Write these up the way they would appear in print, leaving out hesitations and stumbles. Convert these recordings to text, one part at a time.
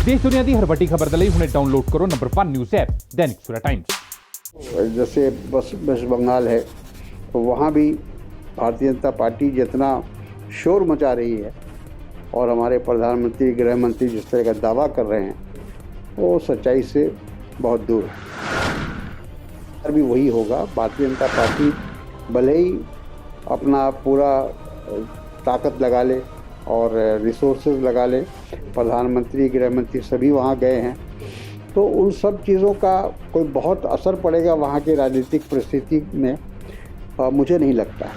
देश दुनिया की हर वड्डी खबर दे हुणे डाउनलोड करो number 1 news app Dainik Savera times. जैसे वेस्ट बंगाल है तो वहाँ भी भारतीय जनता पार्टी जितना शोर मचा रही है और हमारे प्रधानमंत्री गृह मंत्री जिस तरह का दावा कर रहे हैं वो सच्चाई से बहुत दूर है। भी वही होगा, भारतीय जनता पार्टी भले ही अपना पूरा ताकत लगा ले और रिसोर्सेज लगा ले, प्रधानमंत्री गृह मंत्री सभी वहाँ गए हैं, तो उन सब चीज़ों का कोई बहुत असर पड़ेगा वहाँ की राजनीतिक परिस्थिति में मुझे नहीं लगता है।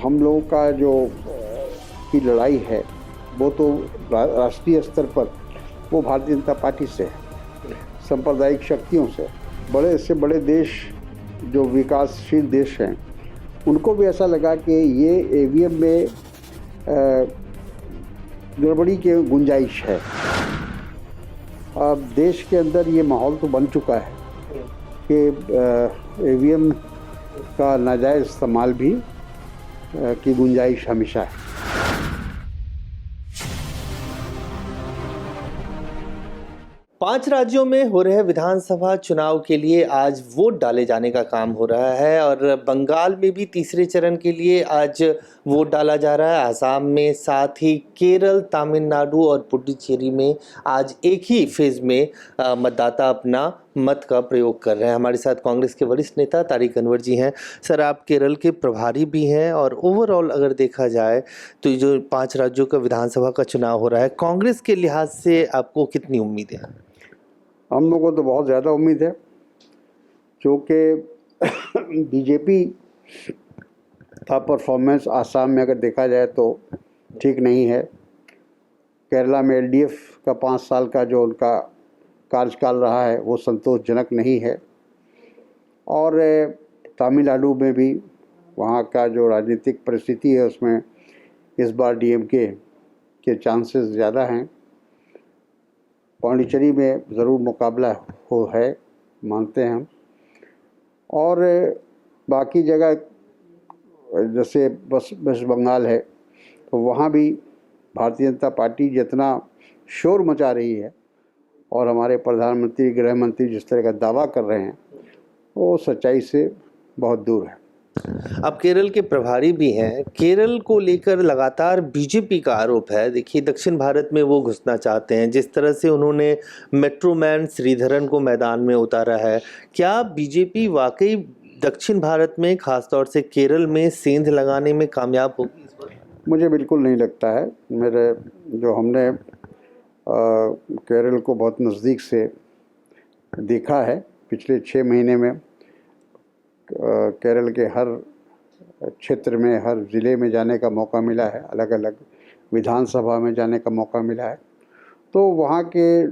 हम लोगों का जो की लड़ाई है वो तो राष्ट्रीय स्तर पर वो भारतीय जनता पार्टी से है, सांप्रदायिक शक्तियों से। बड़े से बड़े देश जो विकासशील देश हैं उनको भी ऐसा लगा कि ये ईवीएम में गड़बड़ी की गुंजाइश है। अब देश के अंदर ये माहौल तो बन चुका है कि ईवीएम का नाजायज़ इस्तेमाल भी की गुंजाइश हमेशा है। 5 राज्यों में हो रहे विधानसभा चुनाव के लिए आज वोट डाले जाने का काम हो रहा है और बंगाल में भी तीसरे चरण के लिए आज वोट डाला जा रहा है। आसाम में, साथ ही केरल, तमिलनाडु और पुडुचेरी में आज एक ही फेज में मतदाता अपना मत का प्रयोग कर रहे हैं। हमारे साथ कांग्रेस के वरिष्ठ नेता तारिक अनवर जी हैं। सर, आप केरल के प्रभारी भी हैं और ओवरऑल अगर देखा जाए तो ये जो 5 राज्यों का विधानसभा का चुनाव हो रहा है, कांग्रेस के लिहाज से आपको कितनी उम्मीदें हैं? हम लोगों को तो बहुत ज़्यादा उम्मीद है, क्योंकि बीजेपी का परफॉर्मेंस आसाम में अगर देखा जाए तो ठीक नहीं है। केरला में एलडीएफ का 5 साल का जो उनका कार्यकाल रहा है वो संतोषजनक नहीं है, और तमिलनाडु में भी वहाँ का जो राजनीतिक परिस्थिति है उसमें इस बार डीएमके के चांसेस ज़्यादा हैं। पांडिचेरी में ज़रूर मुकाबला हो है, मानते हैं हम। और बाकी जगह जैसे वेस्ट बंगाल है तो वहाँ भी भारतीय जनता पार्टी जितना शोर मचा रही है और हमारे प्रधानमंत्री गृह मंत्री जिस तरह का दावा कर रहे हैं वो सच्चाई से बहुत दूर है। अब केरल के प्रभारी भी हैं। केरल को लेकर लगातार बीजेपी का आरोप है। देखिए, दक्षिण भारत में वो घुसना चाहते हैं। जिस तरह से उन्होंने मेट्रो मैन श्रीधरन को मैदान में उतारा है, क्या बीजेपी वाकई दक्षिण भारत में, खासतौर से केरल में, सेंध लगाने में कामयाब होगी इस बार? मुझे बिल्कुल नहीं लगता है। मेरे जो हमने केरल को बहुत नज़दीक से देखा है पिछले 6 महीने में, केरल के हर क्षेत्र में, हर ज़िले में जाने का मौका मिला है, अलग अलग विधानसभा में जाने का मौका मिला है। तो वहाँ के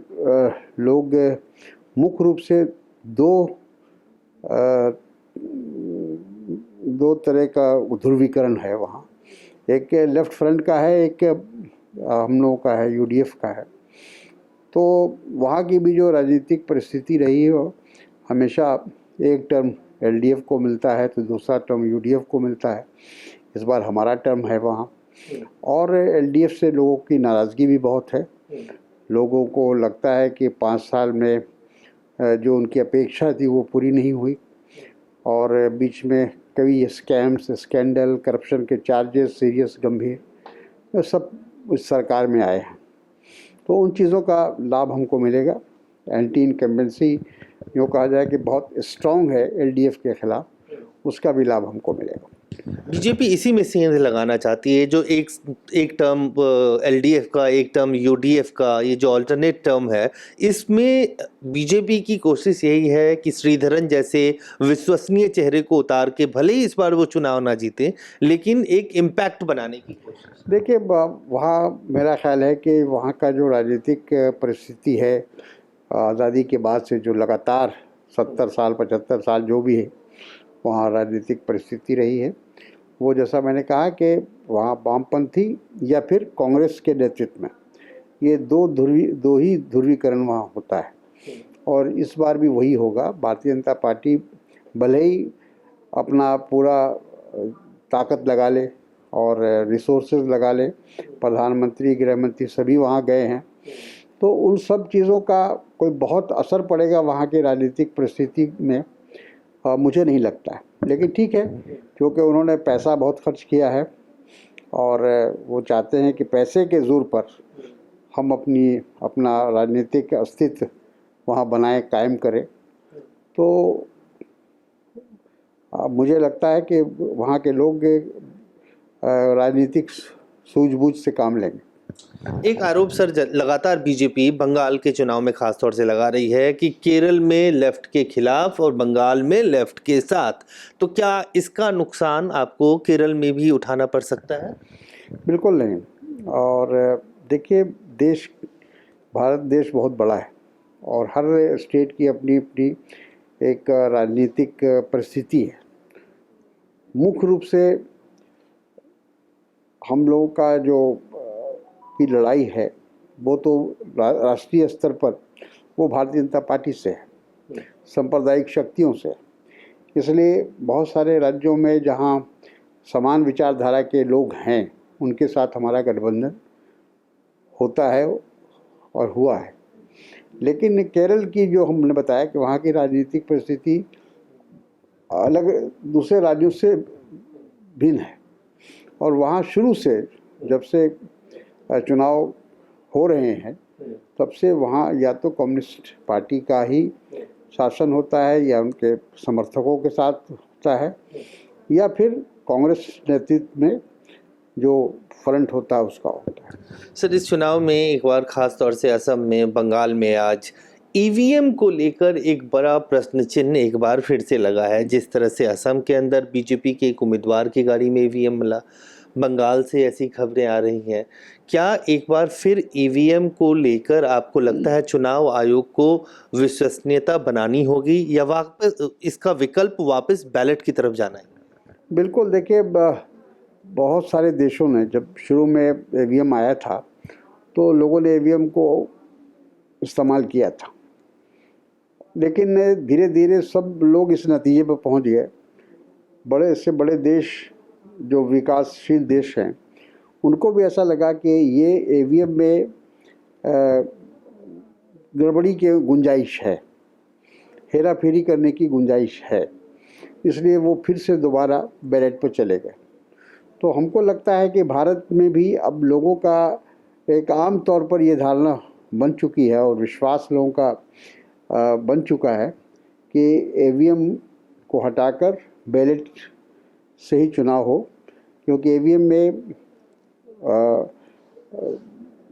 लोग मुख्य रूप से दो तरह का ध्रुवीकरण है वहाँ। एक लेफ्ट फ्रंट का है, एक हम लोगों का है, यूडीएफ का है। तो वहाँ की भी जो राजनीतिक परिस्थिति रही है वो हमेशा एक टर्म एलडीएफ को मिलता है तो दूसरा टर्म यूडीएफ को मिलता है। इस बार हमारा टर्म है वहाँ, और एलडीएफ से लोगों की नाराज़गी भी बहुत है। लोगों को लगता है कि 5 साल में जो उनकी अपेक्षा थी वो पूरी नहीं हुई, और बीच में कई स्कैम्स, स्कैंडल, करप्शन के चार्जेस सीरियस, गंभीर, सब इस सरकार में आए हैं। तो उन चीज़ों का लाभ हमको मिलेगा। एंटी इनकम्बेंसी यूँ कहा जाए कि बहुत स्ट्रॉन्ग है एलडीएफ के ख़िलाफ़, उसका भी लाभ हमको मिलेगा। बीजेपी इसी में सेंध लगाना चाहती है, जो एक टर्म एलडीएफ का, एक टर्म यूडीएफ का, ये जो अल्टरनेट टर्म है, इसमें बीजेपी की कोशिश यही है कि श्रीधरन जैसे विश्वसनीय चेहरे को उतार के, भले ही इस बार वो चुनाव ना जीते, लेकिन एक इम्पैक्ट बनाने की कोशिश। देखिए, वहाँ मेरा ख्याल है कि वहाँ का जो राजनीतिक परिस्थिति है, आज़ादी के बाद से जो लगातार 70 साल 75 साल जो भी है वहाँ राजनीतिक परिस्थिति रही है, वो जैसा मैंने कहा कि वहाँ वामपंथी या फिर कांग्रेस के नेतृत्व में ये दो ही ध्रुवीकरण वहाँ होता है, और इस बार भी वही होगा। भारतीय जनता पार्टी भले ही अपना पूरा ताकत लगा ले और रिसोर्सेज लगा ले, प्रधानमंत्री गृह मंत्री सभी वहाँ गए हैं, तो उन सब चीज़ों का कोई बहुत असर पड़ेगा वहाँ की राजनीतिक परिस्थिति में मुझे नहीं लगता है। लेकिन ठीक है, क्योंकि उन्होंने पैसा बहुत खर्च किया है और वो चाहते हैं कि पैसे के ज़ोर पर हम अपना राजनीतिक अस्तित्व वहाँ बनाए, कायम करें। तो मुझे लगता है कि वहाँ के लोग राजनीतिक सूझबूझ से काम लेंगे। एक आरोप सर लगातार बीजेपी बंगाल के चुनाव में खास तौर से लगा रही है कि केरल में लेफ्ट के खिलाफ और बंगाल में लेफ्ट के साथ, तो क्या इसका नुकसान आपको केरल में भी उठाना पड़ सकता है? बिल्कुल नहीं। और देखिए, भारत देश बहुत बड़ा है और हर स्टेट की अपनी अपनी एक राजनीतिक परिस्थिति है। मुख्य रूप से हम लोगों का जो की लड़ाई है वो तो राष्ट्रीय स्तर पर वो भारतीय जनता पार्टी से है, सांप्रदायिक शक्तियों से। इसलिए बहुत सारे राज्यों में जहां समान विचारधारा के लोग हैं उनके साथ हमारा गठबंधन होता है और हुआ है। लेकिन केरल की जो हमने बताया कि वहाँ की राजनीतिक परिस्थिति अलग दूसरे राज्यों से भिन्न है और वहाँ शुरू से जब से चुनाव हो रहे हैं तब से वहाँ या तो कम्युनिस्ट पार्टी का ही शासन होता है या उनके समर्थकों के साथ होता है या फिर कांग्रेस नेतृत्व में जो फ्रंट होता है उसका होता है। सर, इस चुनाव में एक बार खास तौर से असम में, बंगाल में आज ईवीएम को लेकर एक बड़ा प्रश्न चिन्ह एक बार फिर से लगा है। जिस तरह से असम के अंदर बीजेपी के एक उम्मीदवार की गाड़ी में ईवीएम मिला, बंगाल से ऐसी खबरें आ रही हैं। क्या एक बार फिर ईवीएम को लेकर आपको लगता है चुनाव आयोग को विश्वसनीयता बनानी होगी या वापस इसका विकल्प वापस बैलेट की तरफ जाना है? बिल्कुल, देखिए, बहुत सारे देशों ने जब शुरू में ईवीएम आया था तो लोगों ने ईवीएम को इस्तेमाल किया था, लेकिन धीरे धीरे सब लोग इस नतीजे पर पहुंच गए। बड़े से बड़े देश जो विकासशील देश हैं उनको भी ऐसा लगा कि ये ईवीएम में गड़बड़ी की गुंजाइश है, हेरा फेरी करने की गुंजाइश है, इसलिए वो फिर से दोबारा बैलेट पर चले गए। तो हमको लगता है कि भारत में भी अब लोगों का एक आम तौर पर ये धारणा बन चुकी है और विश्वास लोगों का बन चुका है कि ईवीएम को हटाकर बैलेट से ही चुनाव हो, क्योंकि ईवीएम में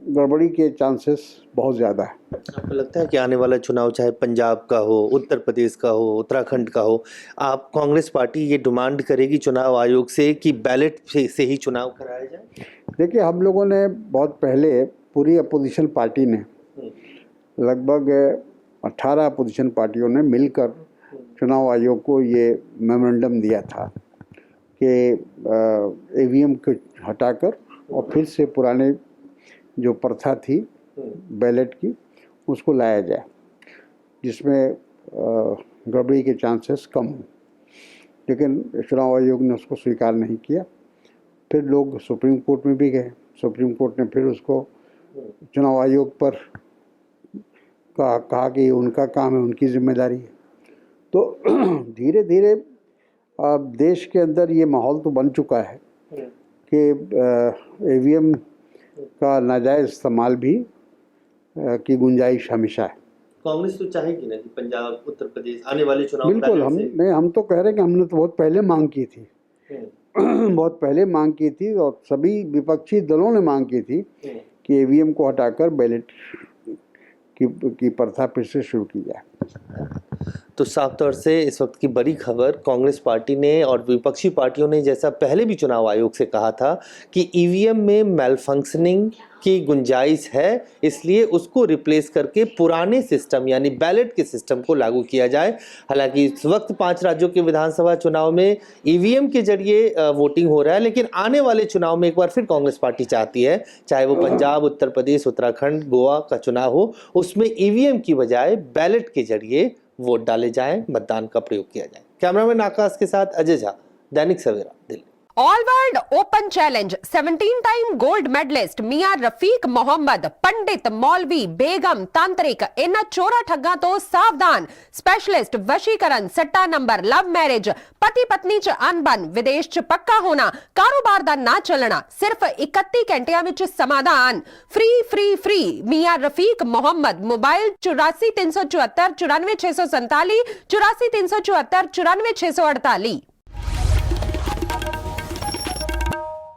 गड़बड़ी के चांसेस बहुत ज़्यादा है। आपको लगता है कि आने वाला चुनाव चाहे पंजाब का हो, उत्तर प्रदेश का हो, उत्तराखंड का हो, आप कांग्रेस पार्टी ये डिमांड करेगी चुनाव आयोग से कि बैलेट से ही चुनाव कराया जाए? देखिए, हम लोगों ने बहुत पहले पूरी अपोजिशन पार्टी ने लगभग 18 अपोजिशन पार्टियों ने मिलकर चुनाव आयोग को ये मेमोरेंडम दिया था कि ईवीएम को हटाकर और फिर से पुराने जो प्रथा थी बैलेट की उसको लाया जाए, जिसमें गड़बड़ी के चांसेस कम हों। लेकिन चुनाव आयोग ने उसको स्वीकार नहीं किया। फिर लोग सुप्रीम कोर्ट में भी गए, सुप्रीम कोर्ट ने फिर उसको चुनाव आयोग पर कहा कि उनका काम है, उनकी जिम्मेदारी है। तो धीरे धीरे अब देश के अंदर ये माहौल तो बन चुका है कि ईवीएम का नाजायज़ इस्तेमाल भी की गुंजाइश हमेशा है। कांग्रेस तो चाहेगी ना कि पंजाब, उत्तर प्रदेश आने वाले चुनाव? बिल्कुल, हम तो कह रहे हैं कि हमने तो बहुत पहले मांग की थी बहुत पहले मांग की थी और सभी विपक्षी दलों ने मांग की थी कि ईवीएम को हटाकर बैलेट की प्रथा फिर से शुरू की जाए। तो साफ तौर से इस वक्त की बड़ी खबर, कांग्रेस पार्टी ने और विपक्षी पार्टियों ने जैसा पहले भी चुनाव आयोग से कहा था कि ईवीएम में मेल फंक्शनिंग की गुंजाइश है, इसलिए उसको रिप्लेस करके पुराने सिस्टम यानी बैलेट के सिस्टम को लागू किया जाए। हालांकि इस वक्त 5 राज्यों के विधानसभा चुनाव में ईवीएम के जरिए वोटिंग हो रहा है, लेकिन आने वाले चुनाव में एक बार फिर कांग्रेस पार्टी चाहती है, चाहे वो पंजाब, उत्तर प्रदेश, उत्तराखंड, गोवा का चुनाव हो, उसमें ईवीएम की बजाय बैलेट के जरिए वोट डाले जाएं, मतदान का प्रयोग किया जाए। कैमरामैन आकाश के साथ Ajay Jha, Dainik Savera, Delhi. All world open challenge 17 time gold medalist मियां रफीक मोहम्मद पंडित मौलवी बेगम तांत्रिक इन चोरा ठग्गा तो सावधान स्पेशलिस्ट वशीकरण सट्टा नंबर लव मैरिज पति पत्नी च अनबन विदेश च पक्का होना कारोबार दा ना चलना सिर्फ 31 घंटिया विच समाधान फ्री फ्री फ्री मियां रफीक मोहम्मद मोबाइल 84 374 94 647 84 374 94 648।